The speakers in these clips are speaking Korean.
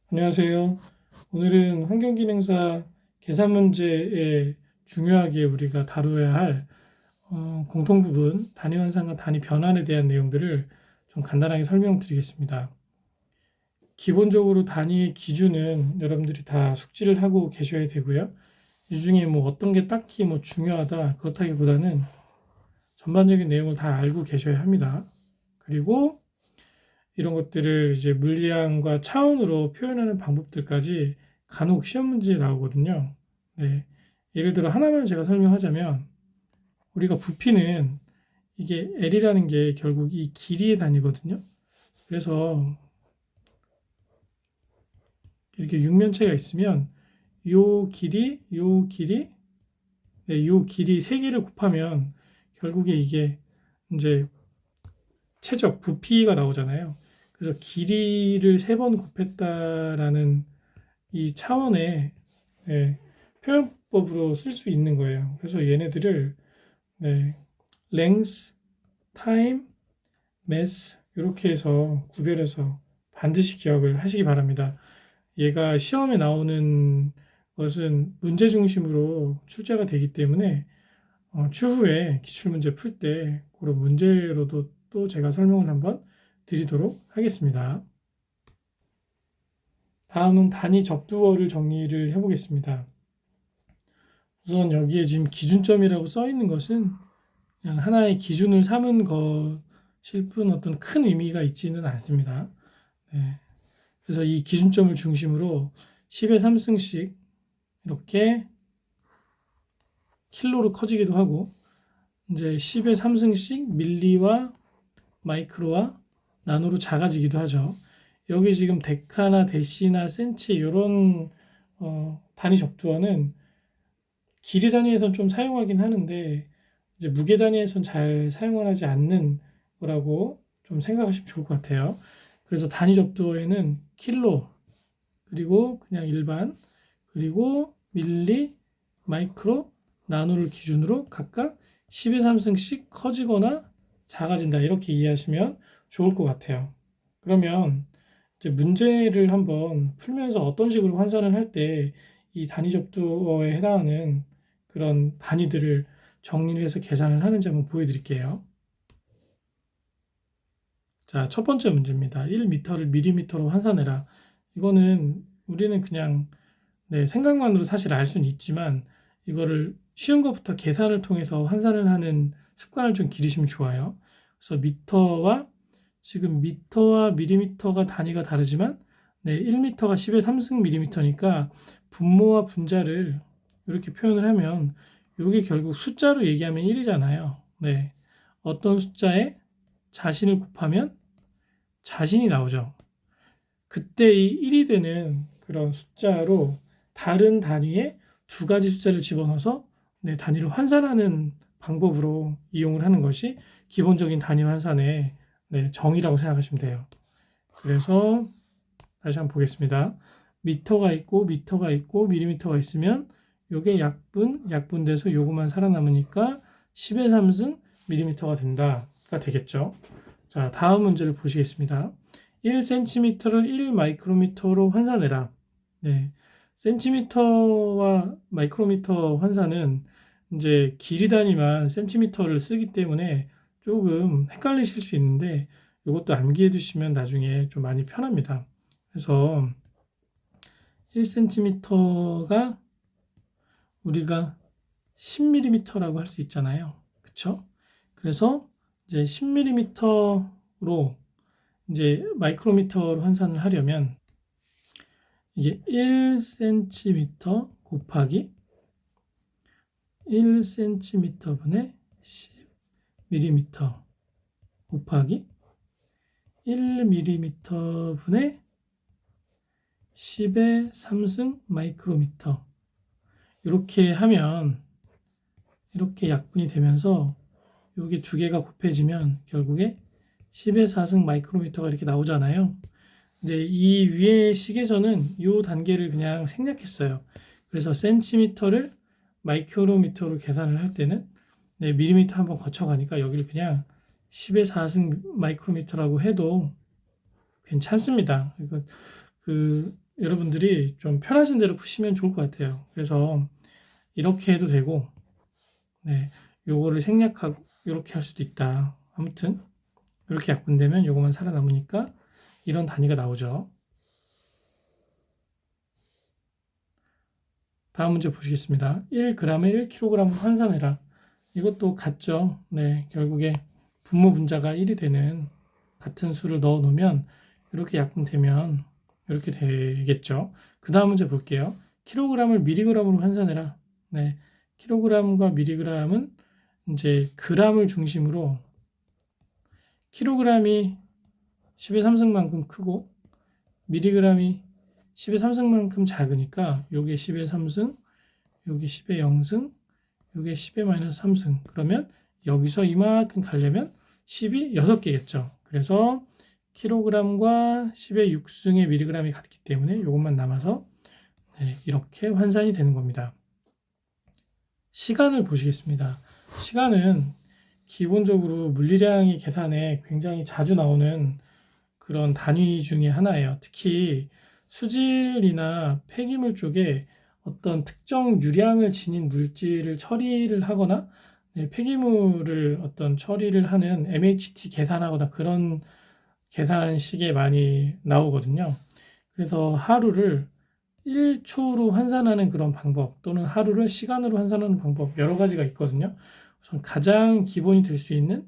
안녕하세요. 오늘은 환경기능사 계산 문제에 중요하게 우리가 다루어야 할 공통 부분, 단위 환산과 단위 변환에 대한 내용들을 좀 간단하게 설명드리겠습니다. 기본적으로 단위의 기준은 여러분들이 다 숙지를 하고 계셔야 되고요. 이 중에 뭐 어떤 게 딱히 뭐 중요하다 그렇다기보다는 전반적인 내용을 다 알고 계셔야 합니다. 그리고 이런 것들을 이제 물리량과 차원으로 표현하는 방법들까지 간혹 시험 문제에 나오거든요. 네. 예를 들어 하나만 제가 설명하자면 우리가 부피는 이게 L이라는 게 결국 이 길이의 단위거든요. 그래서 이렇게 육면체가 있으면 요 길이, 요 길이, 네, 요 길이 세 개를 곱하면 결국에 이게 이제 최적 부피가 나오잖아요. 그래서 길이를 세 번 곱했다라는 이 차원의 네, 표현법으로 쓸 수 있는 거예요. 그래서 얘네들을 네, length, time, mass 이렇게 해서 구별해서 반드시 기억을 하시기 바랍니다. 얘가 시험에 나오는 것은 문제 중심으로 출제가 되기 때문에 추후에 기출문제 풀 때 그런 문제로도 또 제가 설명을 한번 드리도록 하겠습니다. 다음은 단위 접두어를 정리를 해보겠습니다. 우선 여기에 지금 기준점이라고 써 있는 것은 그냥 하나의 기준을 삼은 것일 뿐 어떤 큰 의미가 있지는 않습니다. 네. 그래서 이 기준점을 중심으로 10의 3승씩 이렇게 킬로로 커지기도 하고 이제 10의 3승씩 밀리와 마이크로와 나노로 작아지기도 하죠. 여기 지금 데카나 데시나 센치 이런 단위 접두어는 길이 단위에선 좀 사용하긴 하는데 이제 무게 단위에선 잘 사용을 하지 않는 거라고 좀 생각하시면 좋을 것 같아요. 그래서 단위 접두어에는 킬로 그리고 그냥 일반 그리고 밀리, 마이크로, 나노를 기준으로 각각 10의 3승씩 커지거나 작아진다 이렇게 이해하시면 좋을 것 같아요. 그러면 이제 문제를 한번 풀면서 어떤 식으로 환산을 할 때 이 단위 접두어에 해당하는 그런 단위들을 정리를 해서 계산을 하는지 한번 보여드릴게요. 자, 첫 번째 문제입니다. 1m를 밀리미터로 환산해라. 이거는 우리는 그냥 생각만으로 사실 알 수는 있지만 이거를 쉬운 것부터 계산을 통해서 환산을 하는 습관을 좀 기르시면 좋아요. 그래서 미터와 지금 미터와 밀리미터가 단위가 다르지만 1미터가 10의 3승 밀리미터니까 분모와 분자를 이렇게 표현을 하면 이게 결국 숫자로 얘기하면 1이잖아요. 네. 어떤 숫자에 자신을 곱하면 자신이 나오죠. 그때 이 1이 되는 그런 숫자로 다른 단위에 두 가지 숫자를 집어넣어서 단위를 환산하는 방법으로 이용을 하는 것이 기본적인 단위 환산의 정의라고 생각하시면 돼요. 그래서 다시 한번 보겠습니다. 미터가 있고 밀리미터가 있으면 요게 약분돼서 요것만 살아남으니까 10의 3승 밀리미터가 된다가 되겠죠. 자, 다음 문제를 보시겠습니다. 1cm를 1마이크로미터로 환산해라. 네. 센티미터와 마이크로미터 환산은 이제 길이 단위만 센티미터를 쓰기 때문에 조금 헷갈리실 수 있는데 이것도 암기해 두시면 나중에 좀 많이 편합니다. 그래서 1cm가 우리가 10mm라고 할 수 있잖아요. 그쵸? 그래서 이제 10mm로 이제 마이크로미터로 환산을 하려면 이게 1cm 곱하기 1cm분의 10mm 곱하기 1mm분의 10의 3승 마이크로미터 이렇게 하면 이렇게 약분이 되면서 여기 두 개가 곱해지면 결국에 10의 4승 마이크로미터가 이렇게 나오잖아요. 근데 이 위의 식에서는 이 단계를 그냥 생략했어요. 그래서 센티미터를 마이크로미터로 계산을 할 때는 밀리미터 한번 거쳐가니까 여기를 그냥 10의 4승 마이크로미터라고 해도 괜찮습니다. 그 여러분들이 좀 편하신 대로 푸시면 좋을 것 같아요. 그래서 이렇게 해도 되고, 네, 요거를 생략하고 이렇게 할 수도 있다. 아무튼 이렇게 약분되면 요거만 살아남으니까 이런 단위가 나오죠. 다음 문제 보시겠습니다. 1g에 1kg으로 환산해라. 이것도 같죠. 네, 결국에 분모 분자가 1이 되는 같은 수를 넣어 놓으면 이렇게 약분되면 이렇게 되겠죠. 그 다음 문제 볼게요. 킬로그램을 미리그램으로 환산해라. 네, 킬로그램과 미리그램은 이제 그램을 중심으로 킬로그램이 10의 3승만큼 크고 미리그램이 10의 3승만큼 작으니까 요게 10의 3승, 요게 10의 0승, 요게 10의 마이너스 3승. 그러면 여기서 이만큼 가려면 10이 6개겠죠. 그래서 킬로그램과 10의 6승의 미리그램이 같기 때문에 이것만 남아서 네, 이렇게 환산이 되는 겁니다. 시간을 보시겠습니다. 시간은 기본적으로 물리량의 계산에 굉장히 자주 나오는 그런 단위 중에 하나예요. 특히 수질이나 폐기물 쪽에 어떤 특정 유량을 지닌 물질을 처리를 하거나 네, 폐기물을 어떤 처리를 하는 MHT 계산하거나 그런 계산식에 많이 나오거든요. 그래서 하루를 1초로 환산하는 그런 방법 또는 하루를 시간으로 환산하는 방법 여러 가지가 있거든요. 우선 가장 기본이 될 수 있는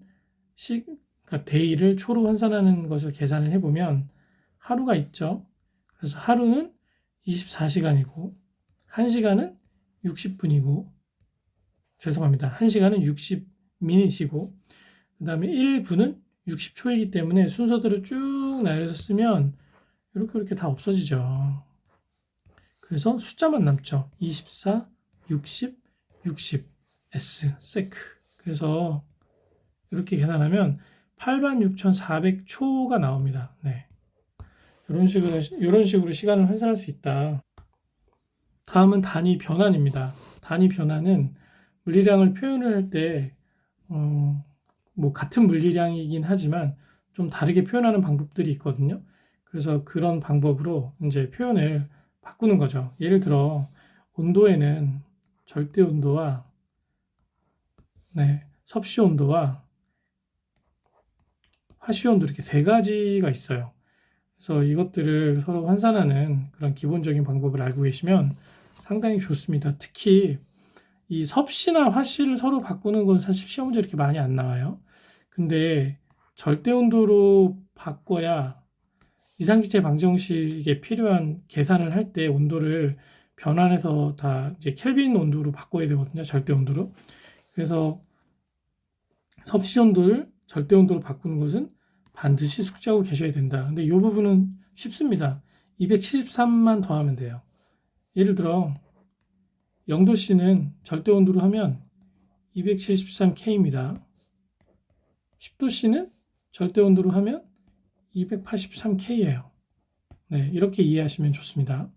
그러니까 데이를 초로 환산하는 것을 계산을 해보면 하루가 있죠. 그래서 하루는 24시간이고 1시간은 60분이고 죄송합니다. 1시간은 60미닛이고 그 다음에 1분은 60초이기 때문에 순서대로 쭉 나열해서 쓰면 이렇게 다 없어지죠. 그래서 숫자만 남죠. 24, 60, 60, S, 세크. 그래서 이렇게 계산하면 86,400초가 나옵니다. 네. 이런 식으로 시간을 환산할 수 있다. 다음은 단위 변환입니다. 단위 변환은 물리량을 표현을 할 때, 뭐 같은 물리량이긴 하지만 좀 다르게 표현하는 방법들이 있거든요. 그래서 그런 방법으로 이제 표현을 바꾸는 거죠. 예를 들어 온도에는 절대 온도와 네, 섭씨 온도와 화씨 온도 이렇게 세 가지가 있어요. 그래서 이것들을 서로 환산하는 그런 기본적인 방법을 알고 계시면 상당히 좋습니다. 특히 이 섭씨나 화씨를 서로 바꾸는 건 사실 시험 문제 이렇게 많이 안 나와요. 근데 절대 온도로 바꿔야 이상기체 방정식에 필요한 계산을 할 때 온도를 변환해서 다 이제 켈빈 온도로 바꿔야 되거든요. 절대 온도로. 그래서 섭씨 온도를 절대 온도로 바꾸는 것은 반드시 숙지하고 계셔야 된다. 근데 이 부분은 쉽습니다. 273만 더하면 돼요. 예를 들어 0도씨는 절대 온도로 하면 273K입니다. 10도씨는 절대 온도로 하면 283K예요. 네, 이렇게 이해하시면 좋습니다.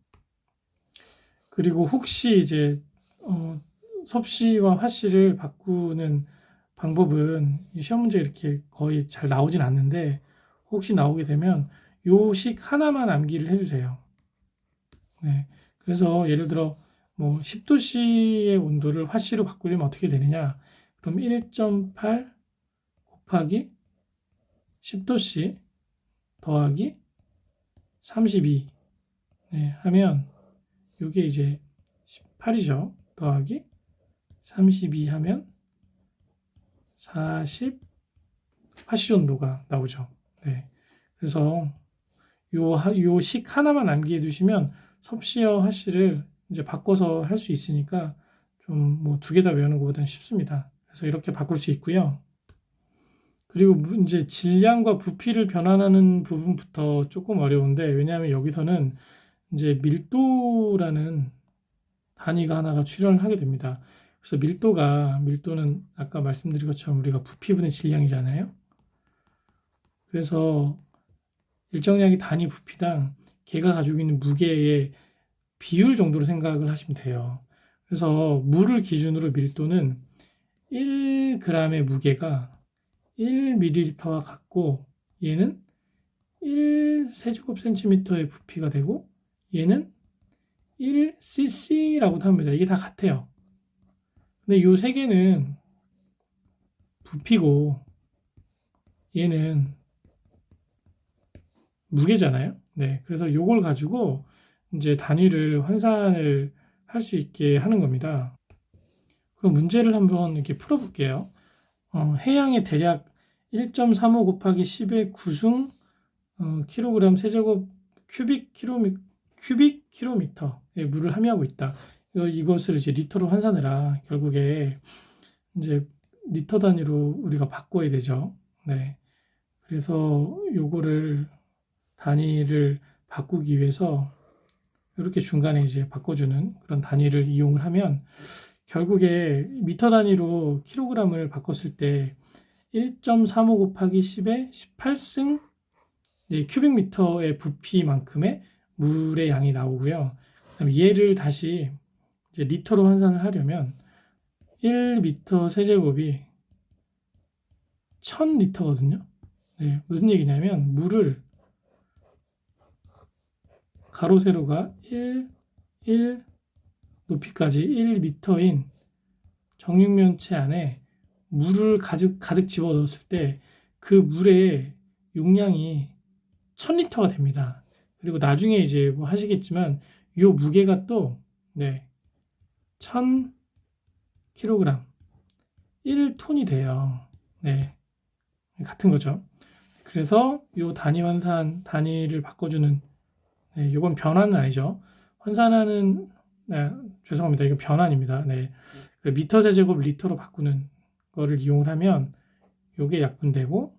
그리고 혹시 이제 섭씨와 화씨를 바꾸는 방법은 시험 문제 이렇게 거의 잘 나오진 않는데 혹시 나오게 되면 요식 하나만 암기를 해주세요. 네, 그래서 예를 들어 뭐 10도씨의 온도를 화씨로 바꾸려면 어떻게 되느냐? 그럼 1.8 곱하기 10도씨 더하기 32 네, 하면 이게 이제 18이죠. 더하기 32 하면 40 화씨 온도가 나오죠. 네. 그래서 요 식 하나만 암기해 두시면 섭씨와 화씨를 이제 바꿔서 할 수 있으니까 좀 뭐 두 개 다 외우는 것보다는 쉽습니다. 그래서 이렇게 바꿀 수 있고요. 그리고 이제 질량과 부피를 변환하는 부분부터 조금 어려운데 왜냐하면 여기서는 이제 밀도라는 단위가 하나가 출현을 하게 됩니다. 그래서 밀도는 아까 말씀드린 것처럼 우리가 부피분의 질량이잖아요. 그래서 일정량의 단위 부피당 걔가 가지고 있는 무게의 비율 정도로 생각을 하시면 돼요. 그래서 물을 기준으로 밀도는 1g의 무게가 1ml와 같고 얘는 1세제곱센티미터의 부피가 되고 얘는 1cc라고도 합니다. 이게 다 같아요. 근데 이 세 개는 부피고 얘는 무게잖아요. 네, 그래서 요걸 가지고 이제 단위를 환산을 할 수 있게 하는 겁니다. 그럼 문제를 한번 이렇게 풀어볼게요. 해양의 대략 1.35 곱하기 10의 구승 킬로그램 세제곱 큐빅 킬로미터의 물을 함유하고 있다. 이것을 이제 리터로 환산해라. 결국에 이제 리터 단위로 우리가 바꿔야 되죠. 네. 그래서 요거를 단위를 바꾸기 위해서 이렇게 중간에 이제 바꿔주는 그런 단위를 이용을 하면 결국에 미터 단위로 킬로그램을 바꿨을 때 1.35 곱하기 10의 18승 큐빅미터의 부피만큼의 물의 양이 나오고요. 그다음 얘를 다시 이제 리터로 환산을 하려면 1미터 세제곱이 1000리터거든요. 네, 무슨 얘기냐면 물을 가로 세로가 1 높이까지 1미터인 정육면체 안에 물을 가득 집어넣었을 때 그 물의 용량이 1000리터가 됩니다. 그리고 나중에 이제 뭐 하시겠지만 이 무게가 또 1000kg 1톤이 돼요. 네, 같은 거죠. 그래서 이 단위 환산 단위를 바꿔주는 이건 변환은 아니죠. 환산하는 죄송합니다. 이거 변환입니다. 네, 그 미터 세제곱 리터로 바꾸는 거를 이용을 하면 요게 약분되고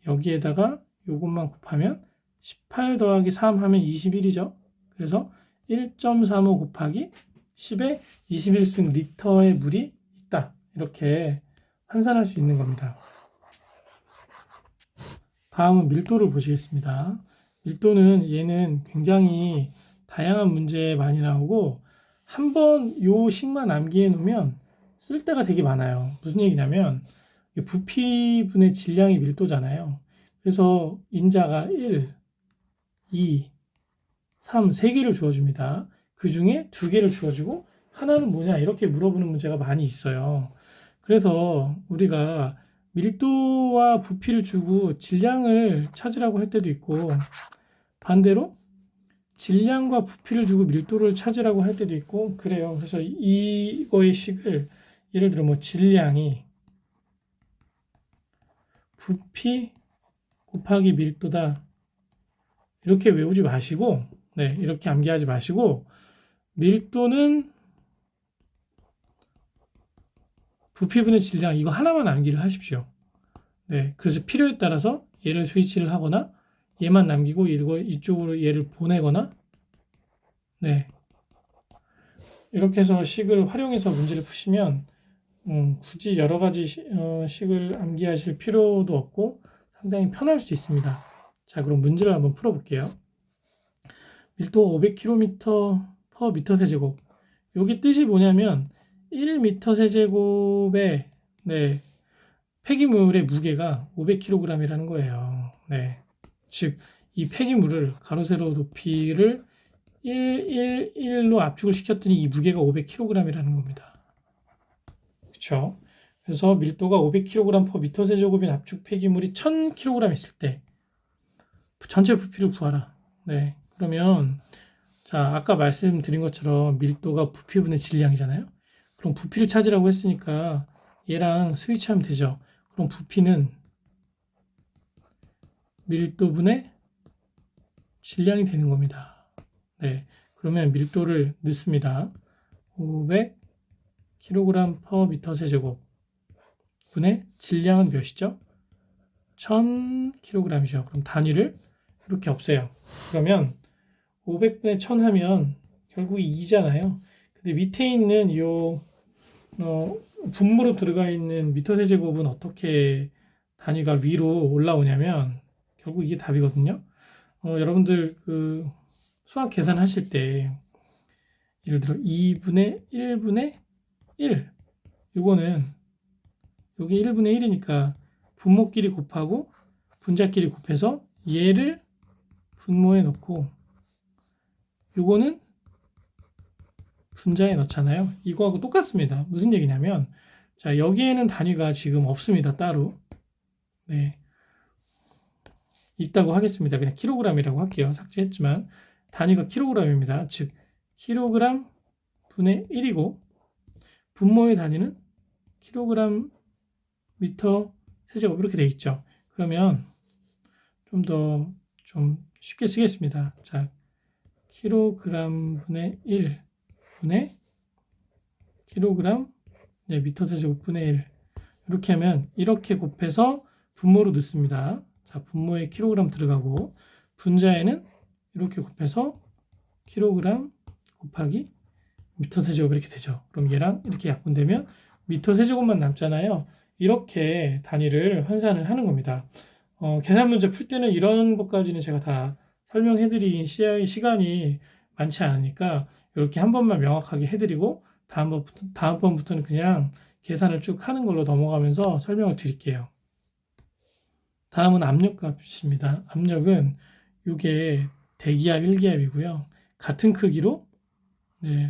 여기에다가 요것만 곱하면 18 더하기 3 하면 21이죠. 그래서 1.35 곱하기 10의 21승 리터의 물이 있다. 이렇게 환산할 수 있는 겁니다. 다음은 밀도를 보시겠습니다. 밀도는 얘는 굉장히 다양한 문제에 많이 나오고 한번 요 식만 암기해 놓으면 쓸 데가 되게 많아요. 무슨 얘기냐면 부피분의 질량이 밀도잖아요. 그래서 인자가 1, 2, 3, 3개를 주어줍니다. 그 중에 2개를 주어주고 하나는 뭐냐 이렇게 물어보는 문제가 많이 있어요. 그래서 우리가 밀도와 부피를 주고 질량을 찾으라고 할 때도 있고 반대로 질량과 부피를 주고 밀도를 찾으라고 할 때도 있고 그래요. 그래서 이거의 식을 예를 들어 뭐 질량이 부피 곱하기 밀도다 이렇게 외우지 마시고 이렇게 암기하지 마시고 밀도는 부피분의 질량 이거 하나만 암기를 하십시오. 그래서 필요에 따라서 얘를 스위치를 하거나 얘만 남기고 이쪽으로 얘를 보내거나 이렇게 해서 식을 활용해서 문제를 푸시면 굳이 여러 가지 식을 암기하실 필요도 없고 상당히 편할 수 있습니다. 자, 그럼 문제를 한번 풀어볼게요. 밀도 500km per 미터 세제곱. 여기 뜻이 뭐냐면 1미터 세제곱의 폐기물의 무게가 500kg이라는 거예요. 즉, 이 폐기물을 가로 세로 높이를 1로 압축을 시켰더니 이 무게가 500kg이라는 겁니다. 그렇죠? 그래서 밀도가 500kg per 미터 세제곱인 압축 폐기물이 1000kg 있을 때 전체 부피를 구하라. 그러면 자, 아까 말씀드린 것처럼 밀도가 부피분의 질량이잖아요. 그럼 부피를 찾으라고 했으니까 얘랑 스위치하면 되죠. 그럼 부피는 밀도분의 질량이 되는 겁니다. 그러면 밀도를 넣습니다. 500kg per 미터 세제곱 분의 질량은 몇이죠? 1000kg이죠. 그럼 단위를 이렇게 없애요. 그러면 500분의 1000 하면 결국 2잖아요. 근데 밑에 있는 요 분모로 들어가 있는 미터 세제곱은 어떻게 단위가 위로 올라오냐면 결국 이게 답이거든요. 여러분들 그 수학 계산하실 때 예를 들어 2분의 1분의 1 요거는 여기 1분의 1이니까 분모끼리 곱하고 분자끼리 곱해서 얘를 분모에 넣고 요거는 분자에 넣잖아요. 이거하고 똑같습니다. 무슨 얘기냐면, 자, 여기에는 단위가 지금 없습니다. 따로. 네. 있다고 하겠습니다. 그냥 킬로그램이라고 할게요. 삭제했지만 단위가 킬로그램입니다. 즉 킬로그램 분의 1이고 분모의 단위는 킬로그램 미터 세제곱 이렇게 돼 있죠. 그러면 좀 더 좀 쉽게 쓰겠습니다. 자, 킬로그램 분의 1 분의 킬로그램 미터 세제곱 분의 1 이렇게 하면 이렇게 곱해서 분모로 넣습니다. 자, 분모에 킬로그램 들어가고 분자에는 이렇게 곱해서 킬로그램 곱하기 미터 세제곱 이렇게 되죠. 그럼 얘랑 이렇게 약분되면 미터 세제곱만 남잖아요. 이렇게 단위를 환산을 하는 겁니다. 계산 문제 풀 때는 이런 것까지는 제가 다 설명해드린 시간이 많지 않으니까 이렇게 한 번만 명확하게 해드리고 다음번부터는 그냥 계산을 쭉 하는 걸로 넘어가면서 설명을 드릴게요. 다음은 압력값입니다. 압력은 이게 대기압 1기압이고요. 같은 크기로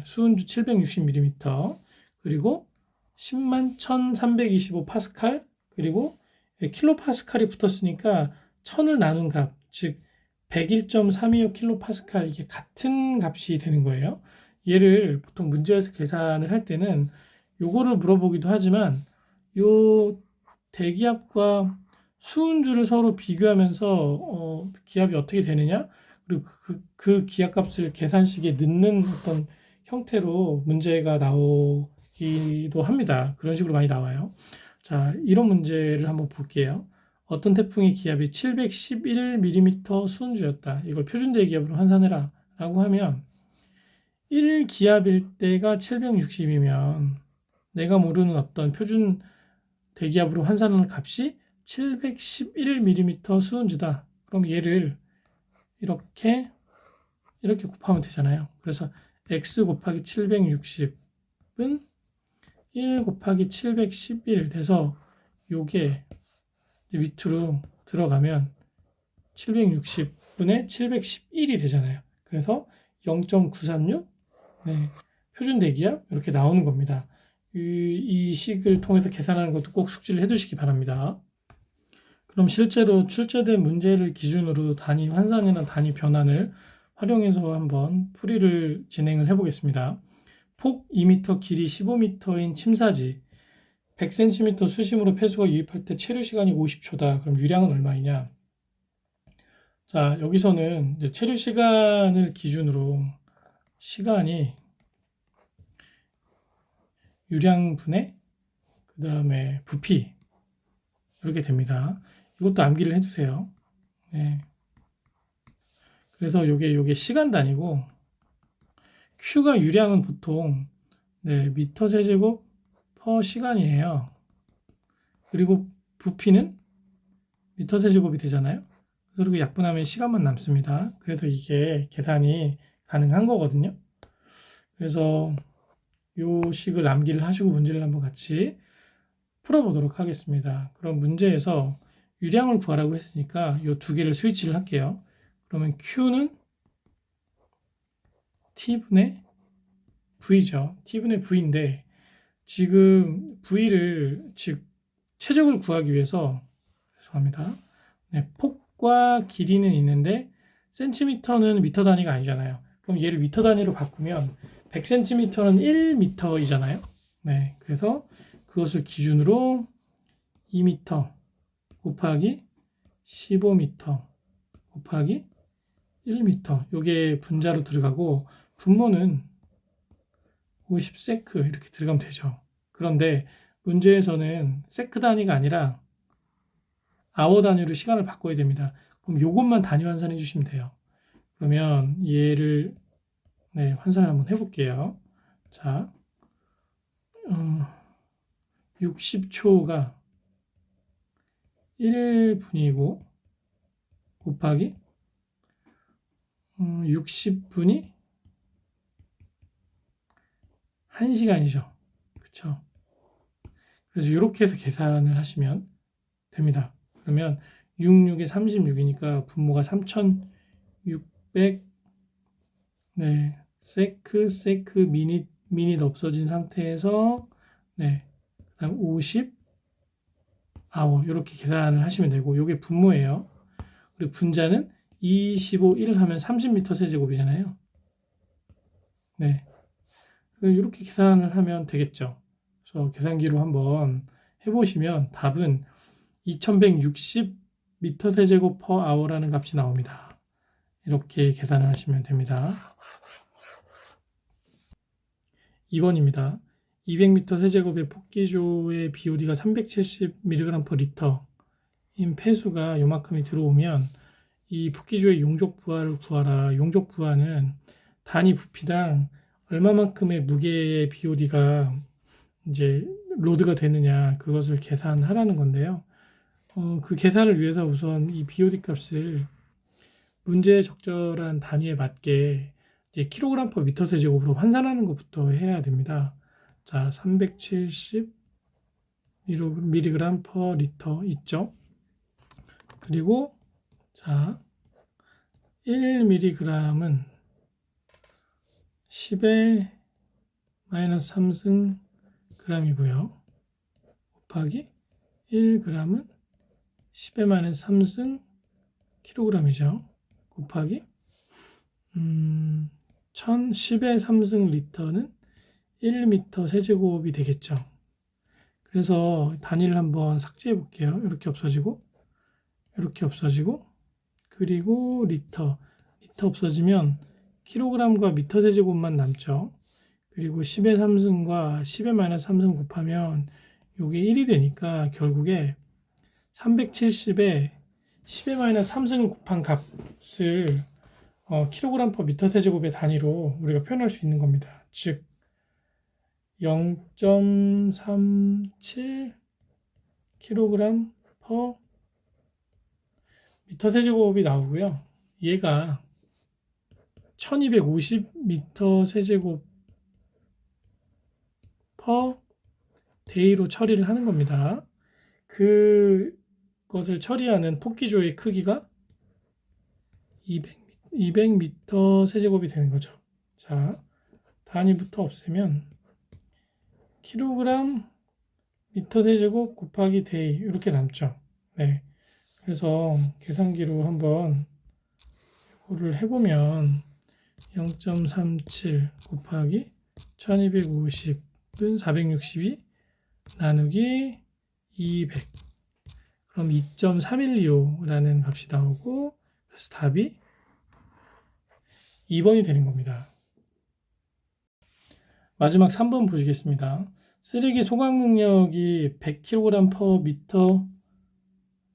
수은주 760mm 그리고 10만 1325 파스칼 그리고 킬로파스칼이 붙었으니까 1000을 나눈 값, 즉 101.325 킬로파스칼 이게 같은 값이 되는 거예요. 얘를 보통 문제에서 계산을 할 때는 요거를 물어보기도 하지만 요 대기압과 수은주를 서로 비교하면서 기압이 어떻게 되느냐 그리고 그 기압값을 계산식에 넣는 어떤 형태로 문제가 나오기도 합니다. 그런 식으로 많이 나와요. 자, 이런 문제를 한번 볼게요. 어떤 태풍의 기압이 711mm 수은주였다. 이걸 표준 대기압으로 환산해라 라고 하면 1기압일 때가 760이면 내가 모르는 어떤 표준 대기압으로 환산하는 값이 711mm 수은주다. 그럼 얘를 이렇게 곱하면 되잖아요. 그래서 x 곱하기 760은 1 곱하기 711 돼서 요게 밑으로 들어가면 760분의 711이 되잖아요. 그래서 0.936 표준 대기압 이렇게 나오는 겁니다. 이 식을 통해서 계산하는 것도 꼭 숙지를 해두시기 바랍니다. 그럼 실제로 출제된 문제를 기준으로 단위 환산이나 단위 변환을 활용해서 한번 풀이를 진행을 해보겠습니다. 폭 2m, 길이 15m인 침사지 100cm 수심으로 폐수가 유입할 때 체류 시간이 50초다. 그럼 유량은 얼마이냐? 자, 여기서는 이제 체류 시간을 기준으로 시간이 유량분의 그 다음에 부피 이렇게 됩니다. 이것도 암기를 해주세요. 네. 그래서 요게 시간 단위고 Q가 유량은 보통 미터 세제곱 퍼 시간이에요. 그리고 부피는 미터 세제곱이 되잖아요. 그리고 약분하면 시간만 남습니다. 그래서 이게 계산이 가능한 거거든요. 그래서 요 식을 암기를 하시고 문제를 한번 같이 풀어보도록 하겠습니다. 그럼 문제에서 유량을 구하라고 했으니까 이 두 개를 스위치를 할게요. 그러면 Q는 T분의 V죠. T분의 V인데 지금 V를 즉 최적을 구하기 위해서 죄송합니다. 폭과 길이는 있는데 센티미터는 미터 단위가 아니잖아요. 그럼 얘를 미터 단위로 바꾸면 100cm는 1m이잖아요. 네, 그래서 그것을 기준으로 2m 곱하기 15m 곱하기 1m 요게 분자로 들어가고 분모는 50세크 이렇게 들어가면 되죠. 그런데 문제에서는 세크 단위가 아니라 아워 단위로 시간을 바꿔야 됩니다. 그럼 요것만 단위 환산해 주시면 돼요. 그러면 얘를 환산을 한번 해볼게요. 자, 60초가 1분이고 곱하기 60분이 1시간이죠. 그쵸? 그래서 이렇게 해서 계산을 하시면 됩니다. 그러면 66에 36이니까 분모가 3600 네, 세크, 미닛 없어진 상태에서, 네, 그다음 50 아워 이렇게 계산을 하시면 되고, 요게 분모예요. 그리고 분자는 25, 1 하면 30m 세제곱이잖아요. 네, 이렇게 계산을 하면 되겠죠. 그래서 계산기로 한번 해보시면 답은 2160m 세제곱 per hour라는 값이 나옵니다. 이렇게 계산을 하시면 됩니다. 2번입니다. 200m 세제곱의 폭기조의 BOD가 370mg per 리터 인 폐수가 요만큼이 들어오면 이 폭기조의 용적 부하를 구하라. 용적 부하는 단위 부피당 얼마만큼의 무게의 BOD가 이제 로드가 되느냐 그것을 계산하라는 건데요. 그 계산을 위해서 우선 이 BOD 값을 문제에 적절한 단위에 맞게 이제 킬로그램 퍼 미터 세제곱으로 환산하는 것부터 해야 됩니다. 자, 370 mg per 리터 있죠. 그리고 자, 1mg은 10의 마이너스 3승 g이고요. 곱하기 1g은 10의 마이너스 3승 kg이죠. 곱하기 1010의 3승 리터는 1m 세제곱이 되겠죠. 그래서 단위를 한번 삭제해 볼게요. 이렇게 없어지고 이렇게 없어지고 그리고 리터 없어지면 킬로그램과 미터 세제곱만 남죠. 그리고 10의 3승과 10의 마이너스 3승 곱하면 이게 1이 되니까 결국에 370에 10의 마이너스 3승을 곱한 값을 킬로그램 퍼 미터 세제곱의 단위로 우리가 표현할 수 있는 겁니다. 즉 0.37 킬로그램 퍼 미터 세제곱이 나오고요. 얘가 1250미터 세제곱 퍼 데이로 처리를 하는 겁니다. 그것을 처리하는 폭기조의 크기가 200미터 세제곱이 되는 거죠. 자, 단위부터 없애면 킬로그램 미터 세제곱 곱하기 데이 이렇게 남죠. 네. 그래서 계산기로 한번 이거를 해보면 0.37 곱하기 1250은 462 나누기 200 그럼 2.315라는 값이 나오고 그래서 답이 2번이 되는 겁니다. 마지막 3번 보시겠습니다. 쓰레기 소각 능력이 100kg per 미터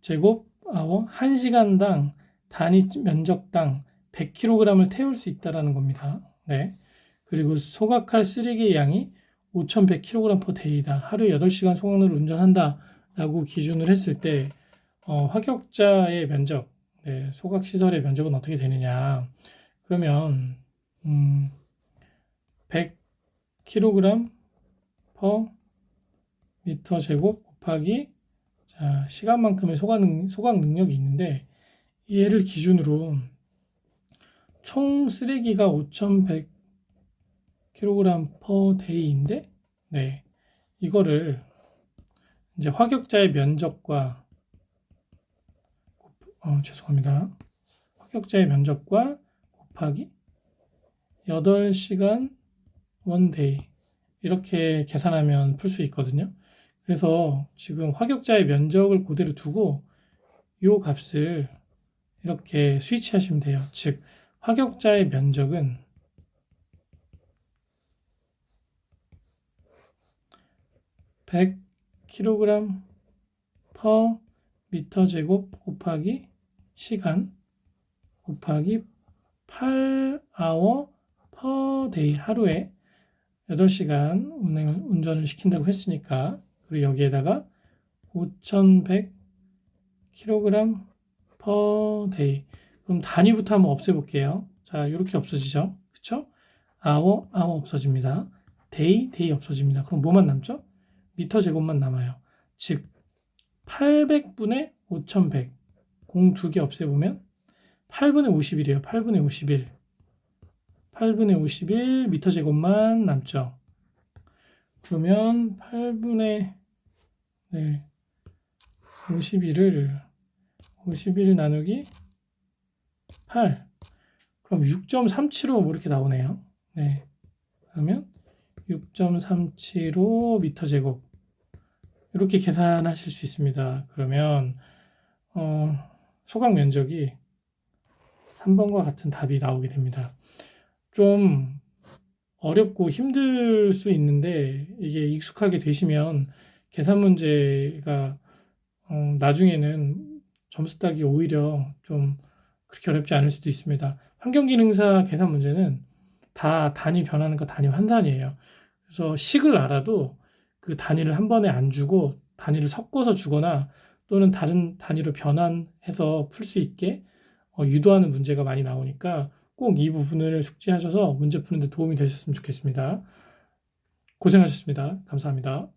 제곱 아워 1시간당 단위 면적당 100kg을 태울 수 있다는 겁니다. 네. 그리고 소각할 쓰레기의 양이 5100kg per day이다. 하루 8시간 소각로를 운전한다 라고 기준을 했을 때 화격자의 면적, 네, 소각시설의 면적은 어떻게 되느냐. 그러면 100kg per 미터 제곱 곱하기 자, 시간만큼의 소각 능력이 있는데 얘를 기준으로 총 쓰레기가 5100kg per day인데 네, 이거를 이제 화격자의 면적과 죄송합니다. 화격자의 면적과 곱하기 8시간 1day 이렇게 계산하면 풀 수 있거든요. 그래서 지금 화격자의 면적을 그대로 두고 이 값을 이렇게 스위치하시면 돼요. 즉 화격자의 면적은 100kg per 미터 제곱 곱하기 시간 곱하기 8hour per day 하루에 8시간 운전을 시킨다고 했으니까 그리고 여기에다가 5100kg per day 그럼 단위부터 한번 없애볼게요. 자, 이렇게 없어지죠. 그쵸? hour 없어집니다. day 없어집니다. 그럼 뭐만 남죠? 미터 제곱만 남아요. 즉 800분의 5100 공 2개 없애보면 8분의 51이에요. 8분의 51 8분의 51 미터 제곱만 남죠. 그러면 8분의 51을 51 나누기 8. 그럼 6.375 뭐 이렇게 나오네요. 네. 그러면 6.375 미터 제곱. 이렇게 계산하실 수 있습니다. 그러면 소각 면적이 3번과 같은 답이 나오게 됩니다. 좀 어렵고 힘들 수 있는데 이게 익숙하게 되시면 계산 문제가 나중에는 점수 따기 오히려 좀 그렇게 어렵지 않을 수도 있습니다. 환경기능사 계산 문제는 다 단위 변하는 거 단위 환산이에요. 그래서 식을 알아도 그 단위를 한 번에 안 주고 단위를 섞어서 주거나 또는 다른 단위로 변환해서 풀 수 있게 유도하는 문제가 많이 나오니까 꼭 이 부분을 숙지하셔서 문제 푸는 데 도움이 되셨으면 좋겠습니다. 고생하셨습니다. 감사합니다.